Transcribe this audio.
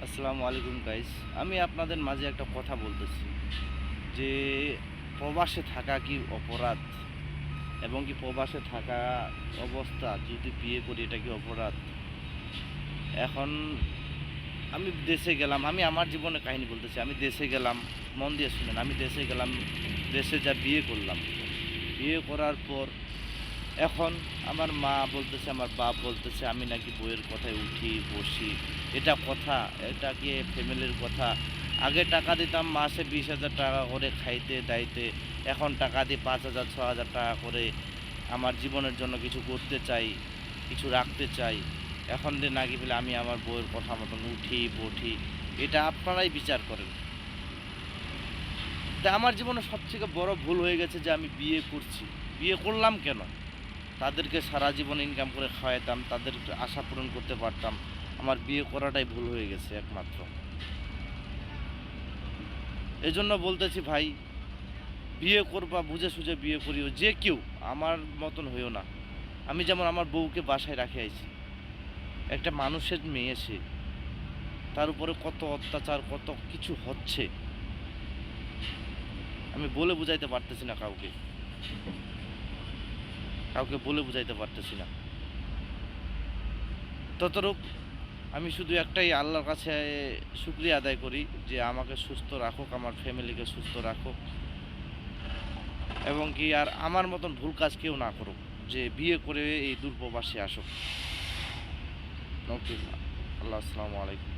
আসসালামু আলাইকুম গাইস। আমি আপনাদের মাঝে একটা কথা বলতেছি যে প্রবাসে থাকা কি অপরাধ, এবং কি প্রবাসে থাকা অবস্থা যদি বিয়ে করি এটা কি অপরাধ? এখন আমি দেশে গেলাম, আমি আমার জীবনের কাহিনী বলতেছি। আমি দেশে গেলাম, মন দিয়ে শুনেন। আমি দেশে গেলাম, দেশে যা বিয়ে করলাম, বিয়ে করার পর এখন আমার মা বলতেছে, আমার বাপ বলতেছে আমি নাকি বইয়ের কথায় উঠি বসি। এটা কথা? এটা কি ফ্যামিলির কথা? আগে টাকা দিতাম মাসে 20,000 টাকা করে খাইতে দাইতে, এখন টাকা দিই 5,000 6,000 টাকা করে। আমার জীবনের জন্য কিছু করতে চাই, কিছু রাখতে চাই। এখন যে নাকি বলে আমি আমার বইয়ের কথা মতন উঠি বঠি। এটা আপনারাই বিচার করেন। তা আমার জীবনে সবথেকে বড় ভুল হয়ে গেছে যে আমি বিয়ে করছি। বিয়ে করলাম কেন? তাদেরকে সারা জীবন ইনকাম করে খাওয়াতাম, তাদের আশা পূরণ করতে পারতাম। আমার বিয়ে করাটাই ভুল হয়ে গেছে একমাত্র। এজন্য বলতেছি ভাই, বিয়ে করবা বুঝে সুঝে বিয়ে করিও, যে কেউ। আমার মতন হইও না। আমি যেমন আমার বউকে বাসায় রাখে আইছি, একটা মানুষের মেয়ে সে, তার উপরে কত অত্যাচার কত কিছু হচ্ছে, আমি বলে বুঝাইতে পারতেছি না কাউকে, কাউকে বলে বুঝাইতে পারতেছি না। ততরূপ আমি শুধু একটাই আল্লাহর কাছে শুকরিয়া আদায় করি যে আমাকে সুস্থ রাখুক, আমার ফ্যামিলিকে সুস্থ রাখুক, এবং কি আর আমার মতন ভুল কাজ কেউ না করুক যে বিয়ে করে এই দূরপ্রবাসে আসুক। ওকে, আল্লাহ, আসসালামু আলাইকুম।